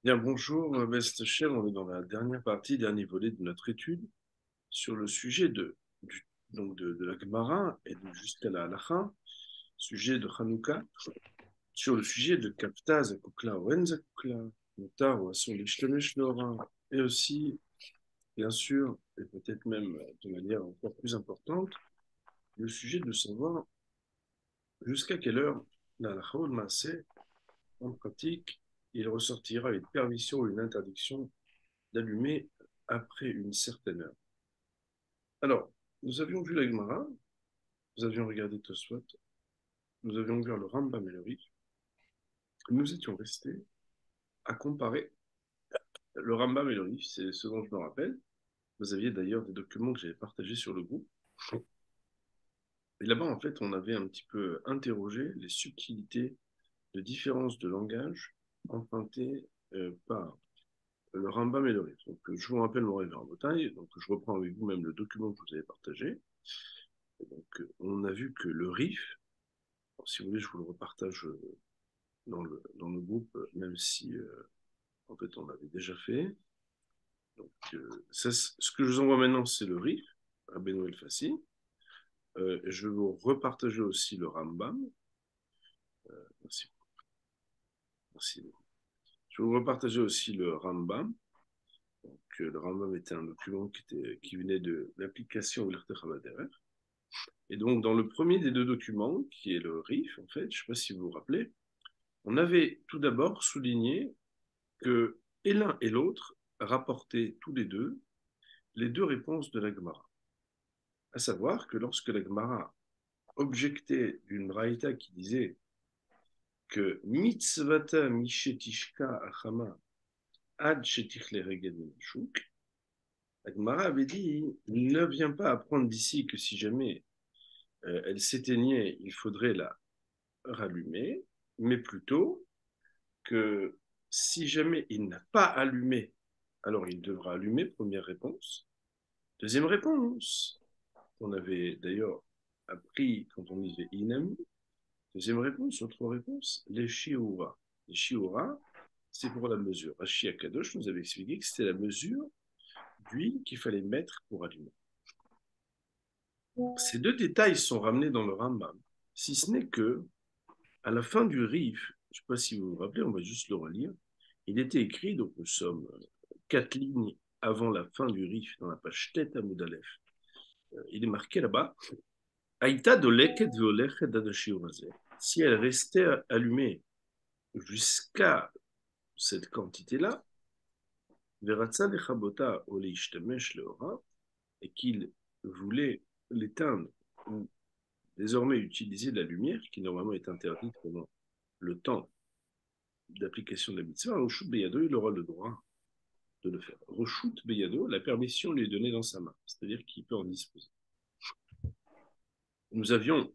Bien, bonjour, Best Cher. On est dans la dernière partie, dernier volet de notre étude sur le sujet de la Gemara et jusqu'à la Halacha, sujet de Hanouka, sur le sujet de Kapta, Zakukla, Oren Zakukla, Notar ou Asur Lishlemesh Lora, et aussi, bien sûr, et peut-être même de manière encore plus importante, le sujet de savoir jusqu'à quelle heure la Halacha ou le Maaseh, en pratique, il ressortira une permission ou une interdiction d'allumer après une certaine heure. Alors, nous avions vu la Gemara, nous avions regardé Tosfot, nous avions vu le Rambam et le Rif. Nous étions restés à comparer le Rambam et le Rif, c'est ce dont je me rappelle. Vous aviez d'ailleurs des documents que j'avais partagés sur le groupe. Et là-bas, en fait, on avait un petit peu interrogé les subtilités de différence de langage empruntées par le Rambam et le Rif. Donc, je vous rappelle mon rêve en bataille, donc je reprends avec vous même le document que vous avez partagé. Et donc, on a vu que le Rif, si vous voulez, je vous le repartage dans le groupe, même si en fait on l'avait déjà fait. Donc, ce que je vous envoie maintenant, c'est le RIF, à Benoît El Fassi. Je vais vous repartager aussi le Rambam. Merci. Merci. Je vais vous repartager aussi le Rambam. Donc, le Rambam était un document qui venait de l'application Oulerte Chabad. Et donc, dans le premier des deux documents, qui est le RIF, en fait, je ne sais pas si vous vous rappelez, on avait tout d'abord souligné que et l'un et l'autre rapportaient tous les deux réponses de la Gemara. À savoir que lorsque la Gemara objectait d'une braïta qui disait que mitzvata mishetishka achama ad shetichle reged minashuk, la Gemara avait dit ne viens pas apprendre d'ici que si jamais elle s'éteignait, il faudrait la rallumer, mais plutôt que si jamais il n'a pas allumé, alors il devra allumer, première réponse. Deuxième réponse, on avait d'ailleurs appris quand on disait inami. Deuxième réponse, autre réponse, les shiura. Les shiura, c'est pour la mesure. Rashi Akadosh nous avait expliqué que c'était la mesure d'huile qu'il fallait mettre pour allumer. Ces deux détails sont ramenés dans le Rambam, si ce n'est que, à la fin du Rif, je ne sais pas si vous vous rappelez, on va juste le relire, il était écrit, donc nous sommes 4 lignes avant la fin du Rif, dans la page Tet Amud Aleph. Il est marqué là-bas, Aïta doleket veolechet adashiurazeh. Si elle restait allumée jusqu'à cette quantité-là, Veratza lechabota ou leishtamesh leora, et qu'il voulait l'éteindre ou désormais utiliser de la lumière, qui normalement est interdite pendant le temps d'application de la mitzvah, Roshut Beyado, il aura le droit de le faire. Roshut Beyado, la permission lui est donnée dans sa main, c'est-à-dire qu'il peut en disposer. Nous avions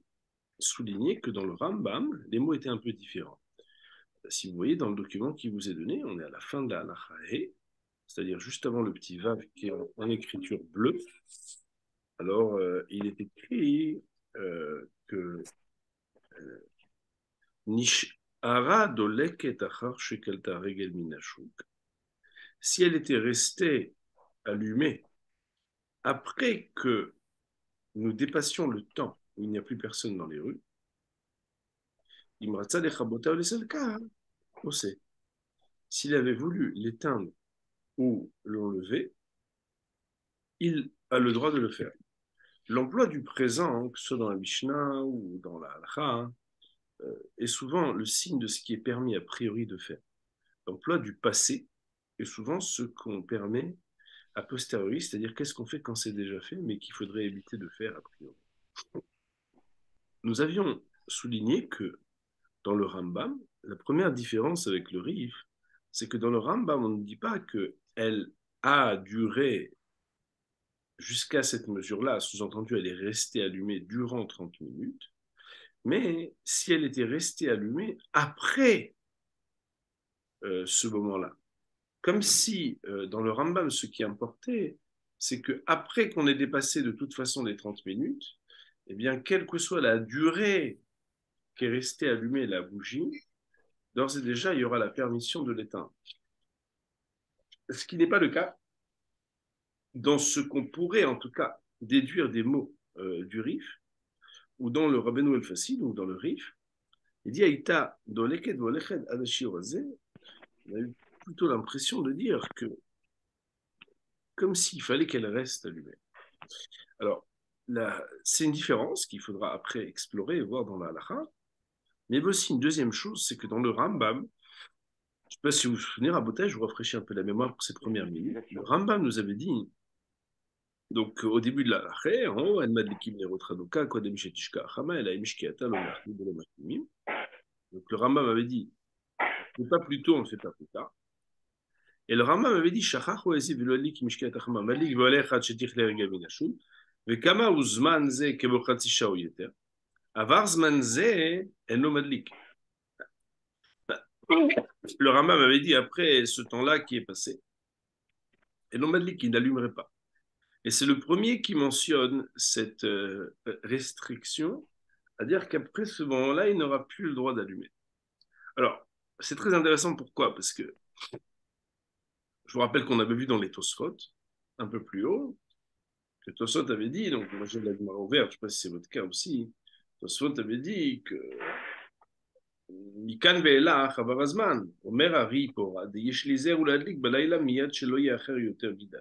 souligné que dans le Rambam, les mots étaient un peu différents. Si vous voyez dans le document qui vous est donné, on est à la fin de la halacha, c'est-à-dire juste avant le petit vav qui est en écriture bleue. Alors, il est écrit que Nishara doleket achar shekelta regel minashuk. Si elle était restée allumée après que nous dépassions le temps où il n'y a plus personne dans les rues, Imratza lechabota ou leselka, on sait. S'il avait voulu l'éteindre ou l'enlever, il a le droit de le faire. L'emploi du présent, que ce soit dans la Mishnah ou dans la Halakha, est souvent le signe de ce qui est permis a priori de faire. L'emploi du passé est souvent ce qu'on permet a posteriori, c'est-à-dire qu'est-ce qu'on fait quand c'est déjà fait, mais qu'il faudrait éviter de faire a priori. Nous avions souligné que dans le Rambam, la première différence avec le Rif, c'est que dans le Rambam, on ne dit pas qu'elle a duré jusqu'à cette mesure-là, sous-entendu, elle est restée allumée durant 30 minutes, mais si elle était restée allumée après ce moment-là, comme si dans le Rambam, ce qui importait, c'est qu'après qu'on ait dépassé de toute façon les 30 minutes, eh bien, quelle que soit la durée qui est restée allumée la bougie, d'ores et déjà, il y aura la permission de l'éteindre. Ce qui n'est pas le cas dans ce qu'on pourrait en tout cas déduire des mots du Rif, ou dans le Rabbeinu el-Fassil, ou dans le Rif. Il dit Aïta, dans l'Eked Volekhed Adashi Oazé, on a eu plutôt l'impression de dire que, comme s'il fallait qu'elle reste allumée. Alors, c'est une différence qu'il faudra après explorer et voir dans la halakha. Mais il y a aussi une deuxième chose, c'est que dans le Rambam, je ne sais pas si vous vous souvenez, Rabotai, je vous rafraîchis un peu la mémoire pour ces premières minutes. Le Rambam nous avait dit, donc au début de la halakha, en haut, Anmad Likim Nerotradoka, Kodem Shetishka Achama, El Aimishkiata, Lomerti, Bolomakimim. Donc le Rambam avait dit, on ne fait pas plus tôt, on ne fait pas plus tard. Et le Rambam avait dit, Shachach Oezi Velolik Mishkiata Achama, Malik Volech Chetich Lerga Minashul, Vekama Uzman Ze Kebochatzi ou Yeter. Avar Zman Ze Eno Madlik. Le Rambam avait dit après ce temps-là qui est passé, et l'on m'a dit qu'il n'allumerait pas. Et c'est le premier qui mentionne cette restriction, à dire qu'après ce moment-là, il n'aura plus le droit d'allumer. Alors, c'est très intéressant, pourquoi? Parce que je vous rappelle qu'on avait vu dans les Tosfot, un peu plus haut, que Tosfot avait dit, donc moi j'ai la Gemara ouverte, je ne sais pas si c'est votre cas aussi, Tosfot avait dit que מכאן ואילך עבר הזמן, אומר הרי פה, יש לי זר ולהדליק בלילה מיד שלא יאחר יותר מדי.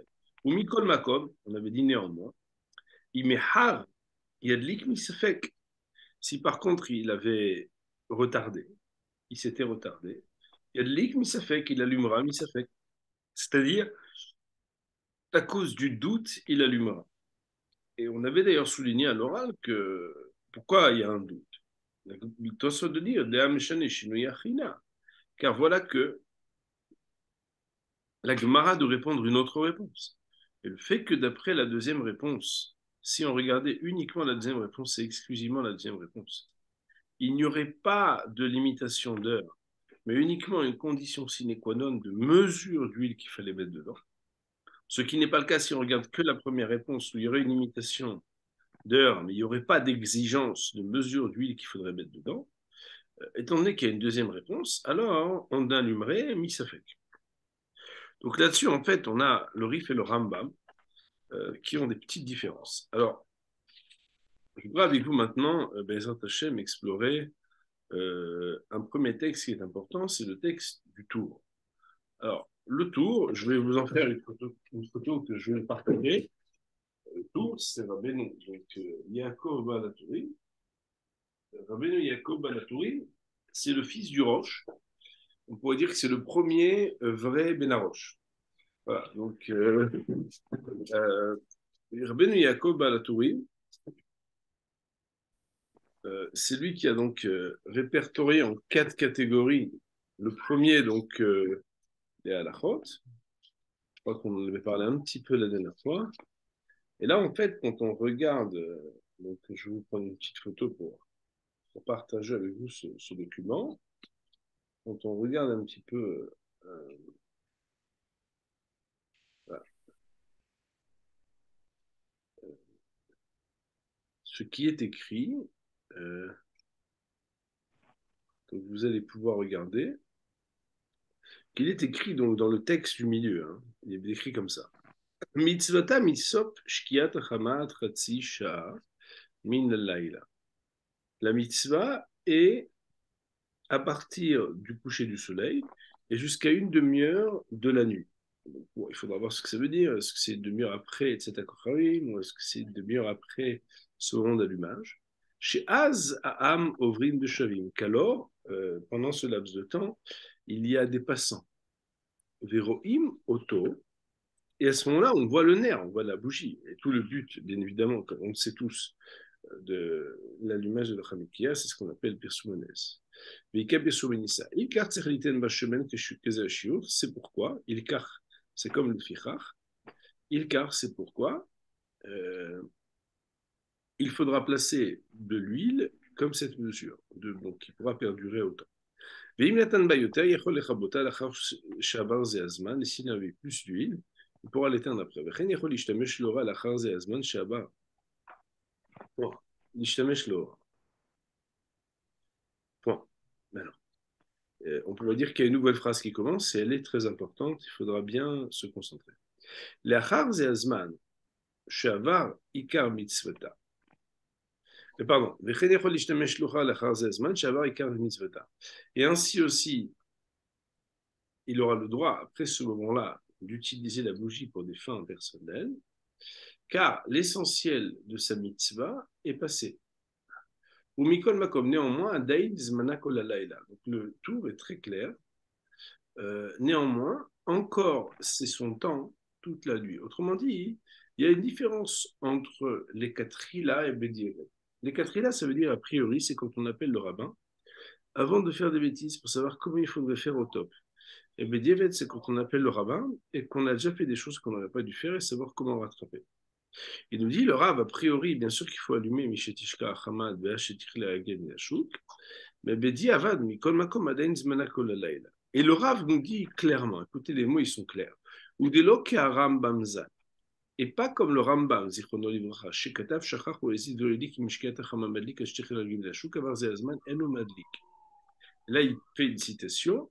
ומכל מקום, on avait dit néanmoins, אם מחר ידליק מספק, si par contre il avait retardé, il s'était retardé, ידליק מספק, il allumera מספק, c'est-à-dire, à cause du doute, il allumera. Et on avait d'ailleurs souligné à l'oral que, pourquoi il y a un doute? Il t'ose de dire, car voilà que la Gemara de répondre une autre réponse. Et le fait que d'après la deuxième réponse, si on regardait uniquement la deuxième réponse, c'est exclusivement la deuxième réponse, il n'y aurait pas de limitation d'heure, mais uniquement une condition sine qua non de mesure d'huile qu'il fallait mettre dedans. Ce qui n'est pas le cas si on regarde que la première réponse, où il y aurait une limitation d'heure, mais il n'y aurait pas d'exigence de mesure d'huile qu'il faudrait mettre dedans. Étant donné qu'il y a une deuxième réponse, alors on allumerait misafek. Donc là-dessus, en fait, on a le Rif et le Rambam qui ont des petites différences. Alors, je voudrais avec vous maintenant, Bezrat Hashem, explorer un premier texte qui est important, c'est le texte du Tour. Alors, le Tour, je vais vous en faire une photo que je vais partager. Le Tour, c'est Rabbeinu, donc Yaakov Balatouri. Rabbeinu Yaakov Balatouri, c'est le fils du Roche. On pourrait dire que c'est le premier vrai Benaroche. Voilà, donc Rabbeinu Yaakov Balatouri, c'est lui qui a donc répertorié en 4 catégories. Le premier, donc, est à la halachot. Je crois qu'on en avait parlé un petit peu la dernière fois. Et là, en fait, quand on regarde, donc je vais vous prendre une petite photo pour partager avec vous ce document. Quand on regarde un petit peu voilà, ce qui est écrit, donc vous allez pouvoir regarder, qu'il est écrit donc dans le texte du milieu. Hein. Il est écrit comme ça. Mitzvata mitzop shkiat hamat chatzi sha'a min laila. La mitzvah est à partir du coucher du soleil et jusqu'à une demi-heure de la nuit. Donc, bon, il faudra voir ce que ça veut dire. Est-ce que c'est une demi-heure après Tzedakah ou est-ce que c'est une demi-heure après ce moment d'allumage? Chez Az Aham Ovrim de Shavim, qu'alors, pendant ce laps de temps, il y a des passants. Veroim Oto, et à ce moment-là, on voit le nerf, on voit la bougie. Et tout le but, bien évidemment, comme on le sait tous, de l'allumage de la Hanoukia, c'est ce qu'on appelle Pirsoumanès. C'est pourquoi, Ilkar, c'est comme le Fichar, Ilkar, c'est pourquoi il faudra placer de l'huile comme cette mesure, donc qui pourra perdurer autant. Et s'il avait plus d'huile, il pourra l'éteindre après. Point. Point. Maintenant. On peut dire qu'il y a une nouvelle phrase qui commence et elle est très importante. Il faudra bien se concentrer. L'achar ze azman she'avar ikar mitzvata. Pardon. Et ainsi aussi, il aura le droit, après ce moment-là, d'utiliser la bougie pour des fins personnelles, car l'essentiel de sa mitzvah est passé. Ou mikol makom, néanmoins, daïd zmana kol halayla. Donc le tour est très clair. Néanmoins, encore, c'est son temps toute la nuit. Autrement dit, il y a une différence entre les katrila et bediévet. Les katrila, ça veut dire, a priori, c'est quand on appelle le rabbin, avant de faire des bêtises, pour savoir comment il faudrait faire au top. Et bediévet, c'est quand on appelle le rabbin et qu'on a déjà fait des choses qu'on n'aurait pas dû faire et savoir comment rattraper. Il nous dit, le rab, a priori, bien sûr qu'il faut allumer Mishetishka Achamad, Ve'ashetikhle Hagen Yashuk, mais Bedi Avad, Mikol Makom Adain Zmana Kol Halayla. Et le Rav nous dit clairement, écoutez, les mots, ils sont clairs. Ou des loke à Rambam Zan. Et pas comme le Rambam, Zichrono Livracha, Shekatav Shachach ou Ezid Veredik, Mishkata Chamamadlik, Ashtichel Agim Lashuk, Avar Zeazman, Eno Madlik. Là, il fait une citation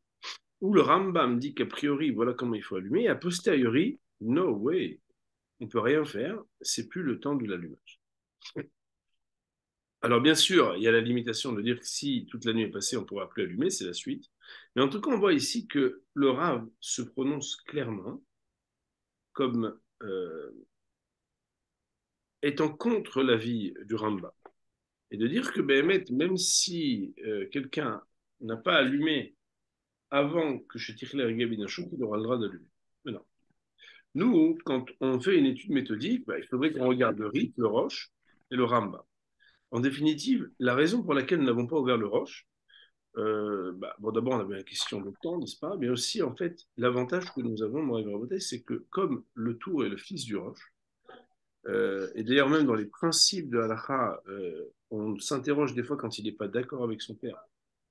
où le Rambam dit qu'a priori, voilà comment il faut allumer, et a posteriori, no way, on ne peut rien faire, c'est plus le temps de l'allumage. Alors bien sûr, il y a la limitation de dire que si toute la nuit est passée, on ne pourra plus allumer, c'est la suite. Mais en tout cas, on voit ici que le Rav se prononce clairement comme étant contre l'avis du Rambam. Et de dire que Béhémet, même si quelqu'un n'a pas allumé avant que je tire les Gabinachou, il aura le droit d'allumer. Mais non. Nous, quand on fait une étude méthodique, il faudrait qu'on regarde le Rite, le Roche et le Rambam. En définitive, la raison pour laquelle nous n'avons pas ouvert le Roche, bon, d'abord, on avait la question de temps, n'est-ce pas? Mais aussi, en fait, l'avantage que nous avons, moi et Rabotai, c'est que comme le Tour est le fils du Roche, et d'ailleurs, même dans les principes de Halakha, on s'interroge des fois quand il n'est pas d'accord avec son père.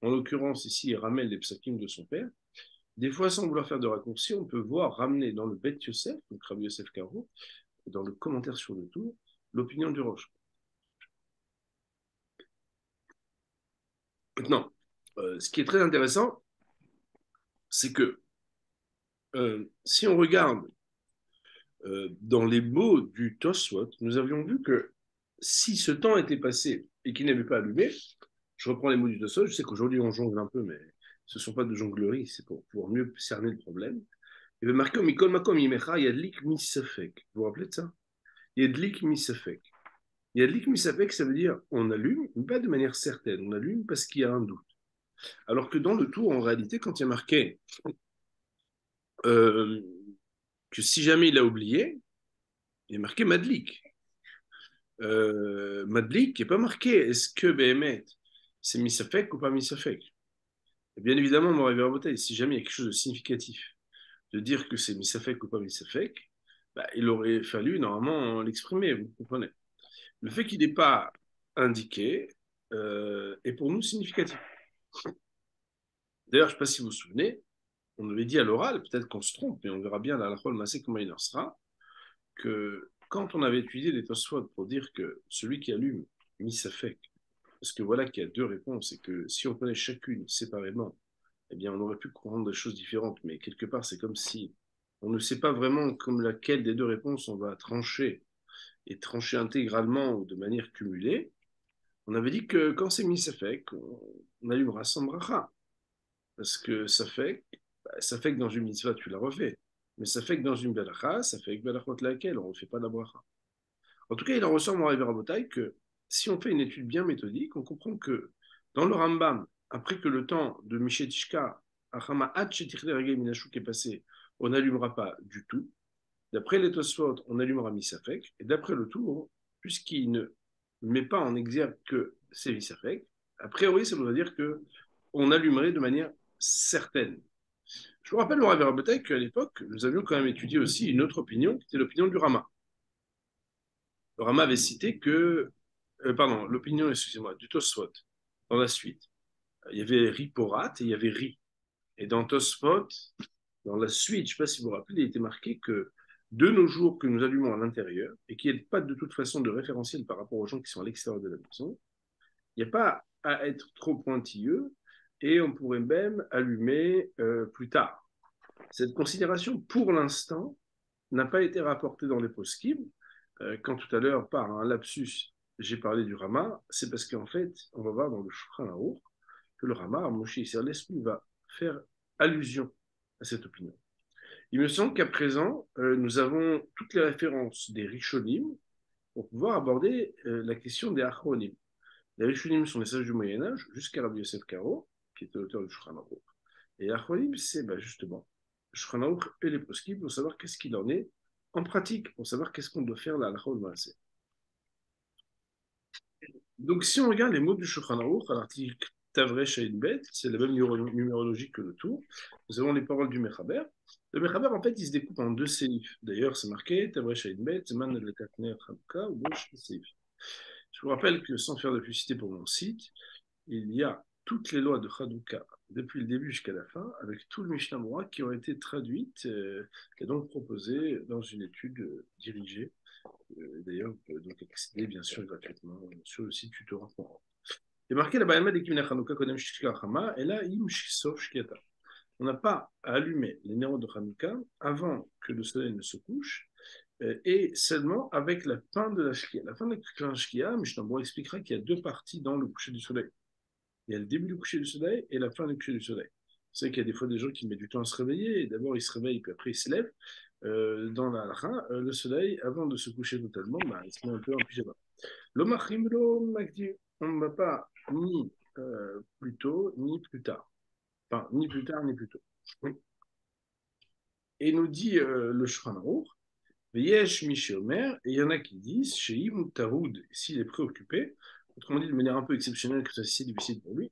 En l'occurrence, ici, il ramène les psakim de son père. Des fois, sans vouloir faire de raccourci, on peut voir ramener dans le Bet Yosef, donc Rabbi Yosef Karo, dans le commentaire sur le Tour, l'opinion du Roche. Maintenant, ce qui est très intéressant, c'est que si on regarde dans les mots du Tosfot, nous avions vu que si ce temps était passé et qu'il n'avait pas allumé, je reprends les mots du Tosfot, je sais qu'aujourd'hui on jongle un peu, mais ce ne sont pas de jonglerie, c'est pour pouvoir mieux cerner le problème. Il y avait marqué Mikol Makom Yimecha Yadlik Misafek. Vous vous rappelez de ça? Yadlik Misafek. Yadlik Misafek, ça veut dire on allume, mais pas de manière certaine, on allume parce qu'il y a un doute. Alors que dans le tour, en réalité, quand il y a marqué euh, que si jamais il a oublié, il y a marqué Madlik. Madlik n'est pas marqué est-ce que Béhémet c'est Misafek ou pas Misafek. Et bien évidemment, mon réveil si jamais il y a quelque chose de significatif de dire que c'est Misafek ou pas Misafek, il aurait fallu normalement l'exprimer, vous comprenez. Le fait qu'il n'est pas indiqué est pour nous significatif. D'ailleurs, je ne sais pas si vous vous souvenez, on avait dit à l'oral, peut-être qu'on se trompe, mais on verra bien la halakha massé comment il en sera, que quand on avait étudié les Tosfot pour dire que celui qui allume Misafek, parce que voilà qu'il y a deux réponses et que si on prenait chacune séparément, eh bien on aurait pu comprendre des choses différentes, mais quelque part c'est comme si on ne sait pas vraiment comme laquelle des deux réponses on va trancher et trancher intégralement ou de manière cumulée. On avait dit que quand c'est Misafek, on allumera sans bracha. Parce que ça fait que dans une mitzvah, tu la refais. Mais ça fait que dans une belacha, ça fait que belachot laquelle on ne fait pas la bracha. En tout cas, il en ressort, mon Rabbi Rabotai, que si on fait une étude bien méthodique, on comprend que dans le Rambam, après que le temps de Mishetishka, Achama Hatchetichle Regel Minashuk est passé, on n'allumera pas du tout. D'après les Tosfot, on allumera Misafek. Et d'après le Tour, puisqu'il ne met pas en exergue que c'est Misafek, a priori, ça voudrait dire que on allumerait de manière certaine. Je vous rappelle, mon Rabbi Rabotai, qu'à l'époque, nous avions quand même étudié aussi une autre opinion, qui était l'opinion du Rama. Le Rama avait cité que, pardon, l'opinion, excusez-moi, du Tosfot, dans la suite. Il y avait Riporat et il y avait Ri. Et dans Tosfot, dans la suite, je ne sais pas si vous vous rappelez, il était marqué que de nos jours que nous allumons à l'intérieur et qu'il n'y ait pas de toute façon de référentiel par rapport aux gens qui sont à l'extérieur de la maison, il n'y a pas à être trop pointilleux et on pourrait même allumer plus tard. Cette considération, pour l'instant, n'a pas été rapportée dans les poskim. Quand tout à l'heure, par un lapsus, j'ai parlé du Rama, c'est parce qu'en fait, on va voir dans le Shulchan Aruch que le Rama, Moshe Isser l'esprit, va faire allusion à cette opinion. Il me semble qu'à présent, nous avons toutes les références des Rishonim pour pouvoir aborder la question des Achronim. Les Rishonim sont les sages du Moyen-Âge, jusqu'à Rabbi Yosef Karo, qui était l'auteur du Shulchan Aruch. Et les Achronim, c'est justement le Shulchan Aruch et les poskim pour savoir qu'est-ce qu'il en est en pratique, pour savoir qu'est-ce qu'on doit faire là, la Maaseh. Donc, si on regarde les mots du Shulchan Aruch à l'article Tavrei Shayin Bet, c'est la même numérologie que le tour. Nous avons les paroles du Mechaber. Le Mechaber, en fait, il se découpe en deux séifs. D'ailleurs, c'est marqué Tavrei Shayin Bet, Zman Lekatner Chanukah ou Bosh Seif. Je vous rappelle que, sans faire de publicité pour mon site, il y a toutes les lois de Chanukah depuis le début jusqu'à la fin, avec tout le Mishnah Moura qui ont été traduites et donc proposées dans une étude dirigée. D'ailleurs, vous pouvez donc accéder bien sûr gratuitement sur le site Tutorat. Il est marqué la Bayama d'Ekimine Chanukah Kodem Shishka Chama, et là, Im Shisof Shkiata. On n'a pas à allumer les néons de Chanukah avant que le soleil ne se couche, et seulement avec la fin de la Shkia. La fin de la Shkia, Mishnah Moura expliquera qu'il y a deux parties dans le coucher du soleil. Il y a le début du coucher du soleil et la fin du coucher du soleil. Vous savez qu'il y a des fois des gens qui mettent du temps à se réveiller, et d'abord ils se réveillent, puis après ils se lèvent. Dans la halakha, le soleil, avant de se coucher totalement, il se met un peu en pyjama. L'omachim lo magdi, on ne va pas ni plus tôt, ni plus tard. Enfin, ni plus tard, ni plus tôt. Et nous dit le Shulchan Aruch, Yesh Miché Omer, et il y en a qui disent, chez Im Taroud, s'il est préoccupé, autrement dit de manière un peu exceptionnelle, que ça c'est difficile pour lui,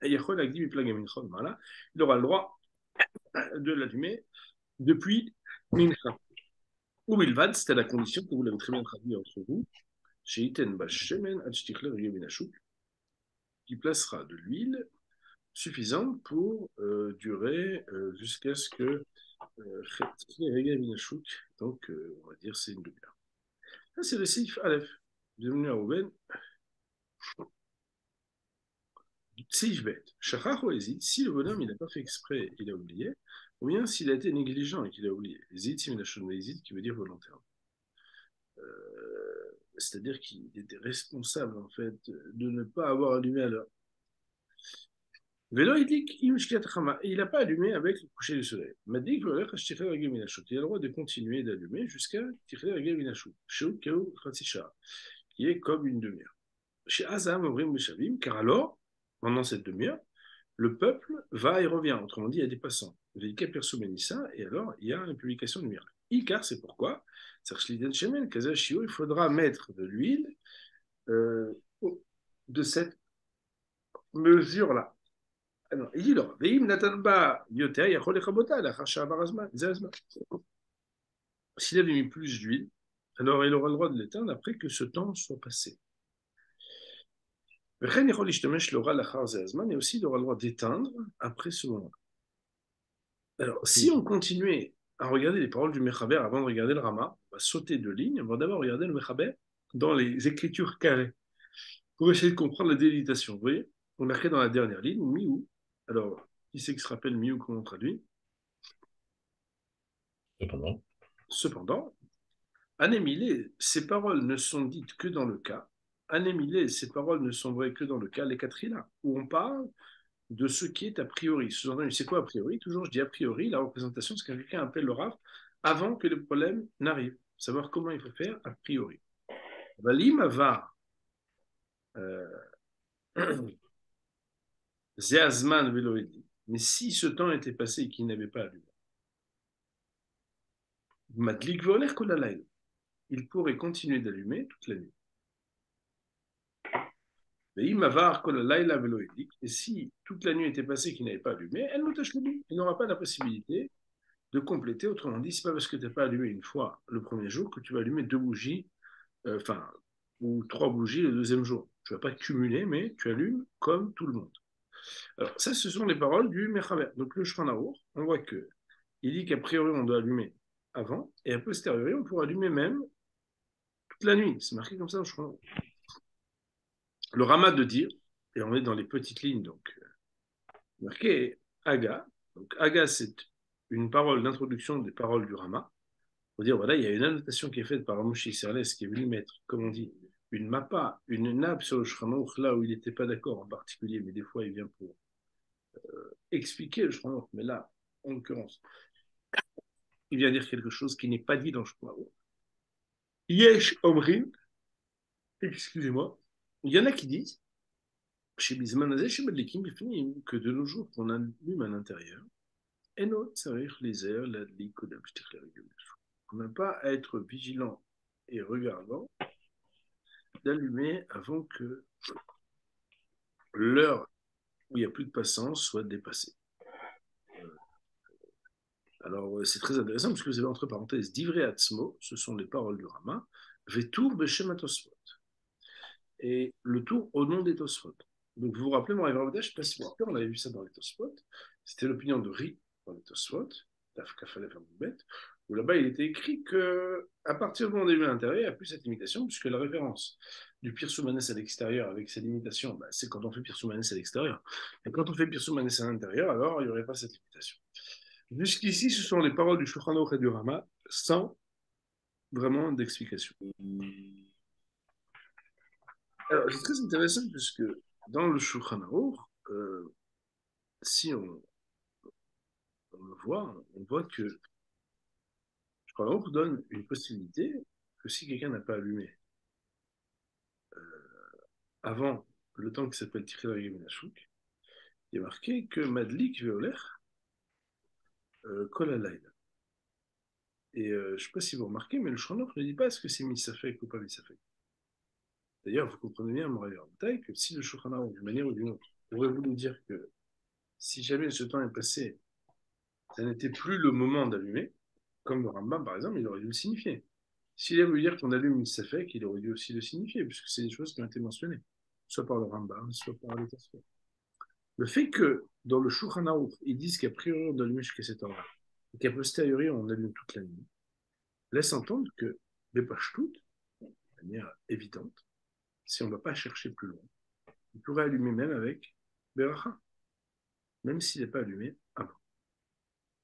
il aura le droit de l'allumer depuis Mincha. Ou Bilvad, c'était la condition que vous l'avez très bien traduit entre vous, chez Iten Bashemen Adshtichler Yeminashuk, qui placera de l'huile suffisante pour durer jusqu'à ce que donc on va dire c'est une demi-heure. Ça c'est le Seif Aleph. Bienvenue à Rouben. Seif Bet. Shachach ou hésite, si le bonhomme il n'a pas fait exprès, il a oublié, ou bien s'il a été négligent et qu'il a oublié. Hésite, c'est une hésite qui veut dire volontaire. C'est-à-dire qu'il était responsable en fait de ne pas avoir allumé à l'heure. Vélo, il dit qu'il n'a pas allumé avec le coucher du soleil. Il m'a dit qu'il a le droit de continuer d'allumer jusqu'à qui est comme une demi-heure. Chez Azam, car alors, pendant cette demi-heure, le peuple va et revient. Autrement dit, il y a des passants. Et alors, il y a une publication du miracle. Car c'est pourquoi, il faudra mettre de l'huile de cette mesure-là. Alors, il dit là, s'il avait mis plus d'huile, alors il aura le droit de l'éteindre après que ce temps soit passé. Et aussi il aura le droit d'éteindre après ce moment. Alors, si on continuait à regarder les paroles du Mechaber avant de regarder le Rama, on va sauter de ligne, on va d'abord regarder le Mechaber dans les écritures carrées pour essayer de comprendre la délimitation. Vous voyez, on a créé dans la dernière ligne, Miou. Alors, qui c'est qui se rappelle Miou, comment on traduit? Cependant, Anémilé, ces paroles ne sont dites que dans le cas. Anémilé, ces paroles ne sont vraies que dans le cas, les Katrina, où on parle de ce qui est a priori. Sous-entendu, c'est quoi a priori? Toujours, je dis a priori, la représentation, c'est quand quelqu'un appelle le Rav avant que le problème n'arrive. Savoir comment il faut faire a priori. Valim va Zeazman Veloedi. Mais si ce temps était passé et qu'il n'avait pas allumé, Madlik Voler Kolalaï, il pourrait continuer d'allumer toute la nuit. Et si toute la nuit était passée et qu'il n'avait pas allumé, il n'aura pas la possibilité de compléter. Autrement dit, c'est pas parce que tu n'as pas allumé une fois le premier jour que tu vas allumer deux bougies, ou trois bougies le deuxième jour. Tu ne vas pas cumuler, mais tu allumes comme tout le monde. Alors, ça, ce sont les paroles du Mechaber. Donc, le Shulchan Aruch, on voit que il dit qu'a priori, on doit allumer avant, et a posteriori, on pourra allumer même toute la nuit. C'est marqué comme ça dans le Shulchan Aruch. Le Rama de dire, et on est dans les petites lignes, donc Marqué Aga. Donc, Aga, c'est une parole d'introduction des paroles du Rama. Pour dire, voilà, il y a une annotation qui est faite par Moshe Serles qui est venu mettre, comme on dit, une mappa, une nappe sur le Shulchan là où il n'était pas d'accord en particulier, mais des fois il vient pour expliquer le Shulchan. Mais là, en l'occurrence, il vient dire quelque chose qui n'est pas dit dans le Shulchan. Yesh Omrim, excusez-moi, il y en a qui disent, chez Bisman Azeh, chez Madlikim, que de nos jours, qu'on allume à l'intérieur, et non, ça veut dire les airs, la likodam, on n'a pas à être vigilant et regardant d'allumer avant que l'heure où il n'y a plus de passants soit dépassée. Alors, c'est très intéressant parce que vous avez entre parenthèses Divrei Atzmo, ce sont les paroles du Rama, Vetour Beshem Tosfot. Et le tour au nom des Tosfot. Donc, vous vous rappelez, mon rêve, je ne sais pas si vous vous rappelez, on avait vu ça dans les Tosfot. C'était l'opinion de Ri dans les Tosfot, Tafkafalef Amoubet, où là-bas il était écrit que à partir du moment où on a vu à l'intérieur, il n'y a plus cette limitation, puisque la référence du Pirsoumanes à l'extérieur avec ses limitations, bah, c'est quand on fait Pirsoumanes à l'extérieur. Et quand on fait Pirsoumanes à l'intérieur, alors il n'y aurait pas cette limitation. Jusqu'ici, ce sont les paroles du Shulchan Aruch et du Rama, sans vraiment d'explication. Alors, c'est très intéressant puisque dans le Shulchan Aruch, si on le voit, on voit que le Shulchan Aruch donne une possibilité que si quelqu'un n'a pas allumé avant le temps qui s'appelle Tichel Regem Nashuk, il est marqué que Madlik Veoler Kol Halayla. Et je ne sais pas si vous remarquez, mais le Shulchan Aruch ne dit pas est-ce que c'est Misafek ou pas Misafek. D'ailleurs, vous comprenez bien, mon rêve en détail, que si le Shulchan Aruch, d'une manière ou d'une autre, aurait voulu dire que si jamais ce temps est passé, ça n'était plus le moment d'allumer, comme le Rambam par exemple, il aurait dû le signifier. S'il a voulu dire qu'on allume une safek, il aurait dû aussi le signifier, puisque c'est des choses qui ont été mentionnées, soit par le Rambam, soit par les Tosfot. Le fait que dans le Shulchan Aruch, ils disent qu'a priori on allume jusqu'à cette heure-là, et qu'à posteriori on allume toute la nuit, laisse entendre que les Pashtout, de manière évidente, si on ne va pas chercher plus loin, on pourrait allumer même avec Beracha, même s'il n'est pas allumé avant.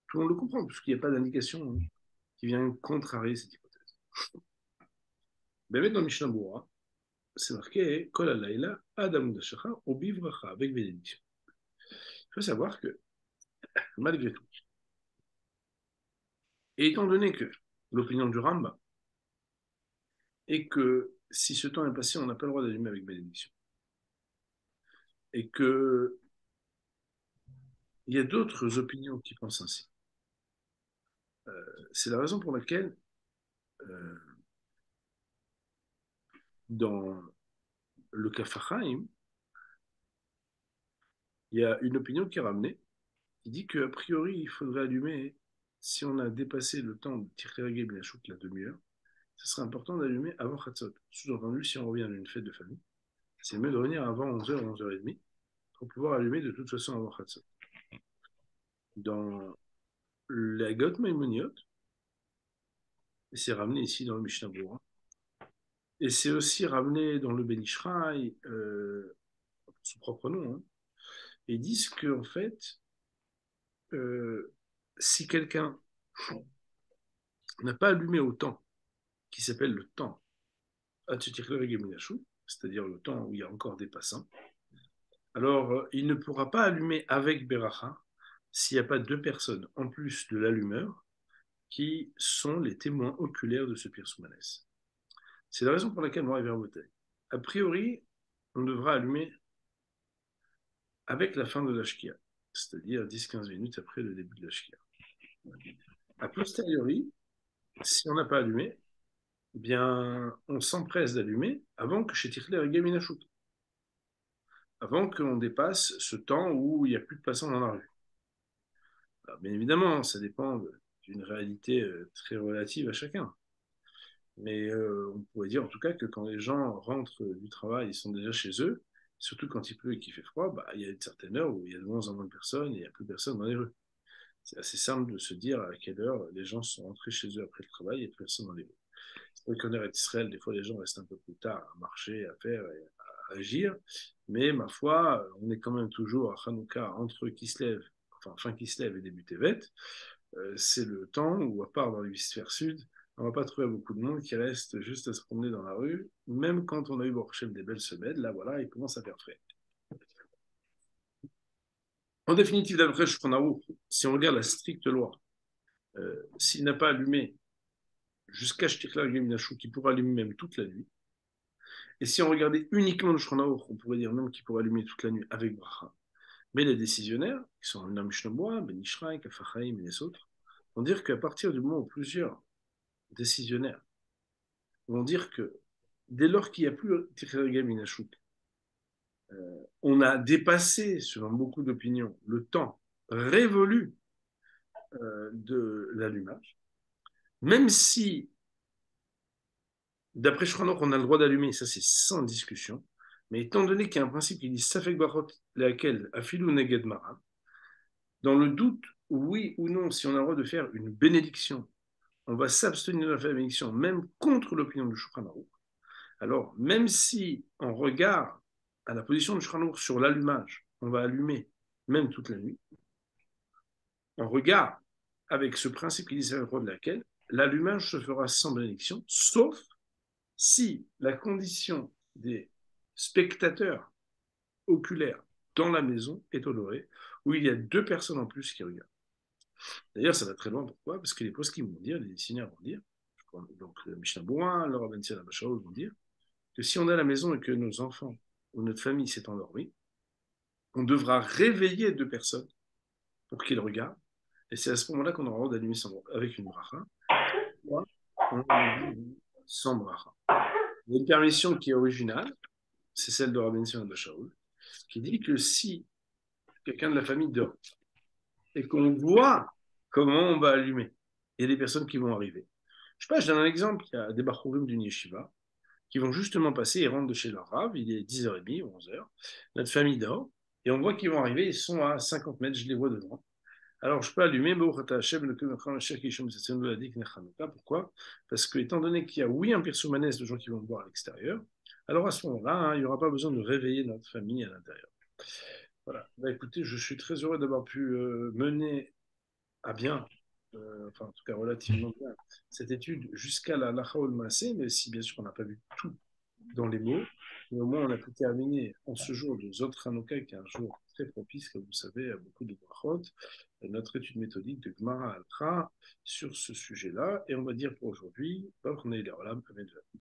Tout le monde le comprend, parce qu'il n'y a pas d'indication qui vient contrarier cette hypothèse. Mais dans Mishnah Bura, c'est marqué Kol Alayla Adam Dashacha Obivracha avec bénédiction. Il faut savoir que, malgré tout, et étant donné que l'opinion du Ramba est que si ce temps est passé, on n'a pas le droit d'allumer avec bénédiction, et que il y a d'autres opinions qui pensent ainsi. C'est la raison pour laquelle, euh, dans le Kafachaim, il y a une opinion qui est ramenée, qui dit qu'a priori, il faudrait allumer, si on a dépassé le temps de Tirkiragé Binachouk, la demi-heure, ce serait important d'allumer avant Khatsot. Sous-entendu, si on revient d'une fête de famille, c'est mieux de revenir avant 11h, 11h30, pour pouvoir allumer de toute façon avant Khatsot. Dans la Got Maimoniot, et c'est ramené ici dans le Mishnah Berurah, et c'est aussi ramené dans le Ben Ishraï, son propre nom, hein, et ils disent qu'en fait, euh, si quelqu'un n'a pas allumé au temps, qui s'appelle le temps, c'est-à-dire le temps où il y a encore des passants, alors il ne pourra pas allumer avec Beracha s'il n'y a pas deux personnes en plus de l'allumeur qui sont les témoins oculaires de ce Pirsoumanes. C'est la raison pour laquelle moi, Verbotel, a priori, on devra allumer avec la fin de l'Ashkia, c'est-à-dire 10-15 minutes après le début de l'Ashkia. A posteriori, si on n'a pas allumé, eh bien, on s'empresse d'allumer avant que chez Tichler et Gaminachut, avant qu'on dépasse ce temps où il n'y a plus de passants dans la rue. Alors, bien évidemment, ça dépend d'une réalité très relative à chacun. Mais on pourrait dire en tout cas que quand les gens rentrent du travail, ils sont déjà chez eux, surtout quand il pleut et qu'il fait froid, bah, il y a une certaine heure où il y a de moins en moins de personnes et il n'y a plus personne dans les rues. C'est assez simple de se dire à quelle heure les gens sont rentrés chez eux après le travail et plus personne dans les rues. C'est vrai qu'en Eretz Israël, des fois les gens restent un peu plus tard à marcher, à faire. agir, mais ma foi, on est quand même toujours à Hanouka entre Kislev, enfin fin Kislev et début Tevet. C'est le temps où, à part dans l'hémisphère sud, on va pas trouver beaucoup de monde qui reste juste à se promener dans la rue, même quand on a eu Borchem des belles semaines, là voilà, il commence à faire frais. En définitive, d'après Shulchan, si on regarde la stricte loi, s'il n'a pas allumé jusqu'à Shtikla Geminachou, qui pourra allumer même toute la nuit, et si on regardait uniquement le Shulchan, on pourrait dire même qu'il pourrait allumer toute la nuit avec Bracha. Mais les décisionnaires, qui sont Amna Mishnaboa, Ben Ishraï, Kafachaim et les autres, vont dire qu'à partir du moment où plusieurs décisionnaires vont dire que dès lors qu'il n'y a plus Tikra Geminachou, on a dépassé, selon beaucoup d'opinions, le temps révolu de l'allumage, même si, d'après Shranor, on a le droit d'allumer, ça c'est sans discussion, mais étant donné qu'il y a un principe qui dit Safek Barot, laquelle Afilou Neged Mara, dans le doute, oui ou non, si on a le droit de faire une bénédiction, on va s'abstenir de faire une bénédiction, même contre l'opinion du Shulchan Aruch. Alors, même si on regarde à la position du Shulchan Aruch sur l'allumage, on va allumer même toute la nuit, on regarde avec ce principe qui dit Safek Barot, laquelle l'allumage se fera sans bénédiction, sauf si la condition des spectateurs oculaires dans la maison est honorée, où il y a deux personnes en plus qui regardent. D'ailleurs, ça va très loin. Pourquoi? Parce que les poskim vont dire, les dessinaires vont dire, donc le Mishnah Bourrin, le Rabban Tzia Shaul vont dire, que si on est à la maison et que nos enfants ou notre famille s'est endormie, on devra réveiller deux personnes pour qu'ils regardent. Et c'est à ce moment-là qu'on aura le droit d'allumer avec une bracha. Sans bracha. Il y a une permission qui est originale, c'est celle de Rabban Tzia Shaul, qui dit que si quelqu'un de la famille dort et qu'on voit comment on va allumer, il y a des personnes qui vont arriver. Je sais pas, je donne un exemple, il y a des bachourim d'une yeshiva qui vont justement passer, ils rentrent de chez leur rave, il est 10h30 ou 11h, notre famille dort, et on voit qu'ils vont arriver, ils sont à 50 mètres, je les vois devant. Alors je peux allumer, pourquoi? Parce que étant donné qu'il y a, oui, un persumanès de gens qui vont me voir à l'extérieur, alors à ce moment-là, hein, il n'y aura pas besoin de réveiller notre famille à l'intérieur. Voilà. Bah, écoutez, je suis très heureux d'avoir pu mener à bien, enfin en tout cas relativement bien, cette étude jusqu'à la Lachaol Massé, mais si bien sûr on n'a pas vu tout dans les mots, mais au moins on a pu terminer en ce jour de Zot Hanouka, qui est un jour très propice, comme vous savez, à beaucoup de brachot, notre étude méthodique de Gemara Altra sur ce sujet-là, et on va dire pour aujourd'hui, Baruch Nei Leolam, Amen.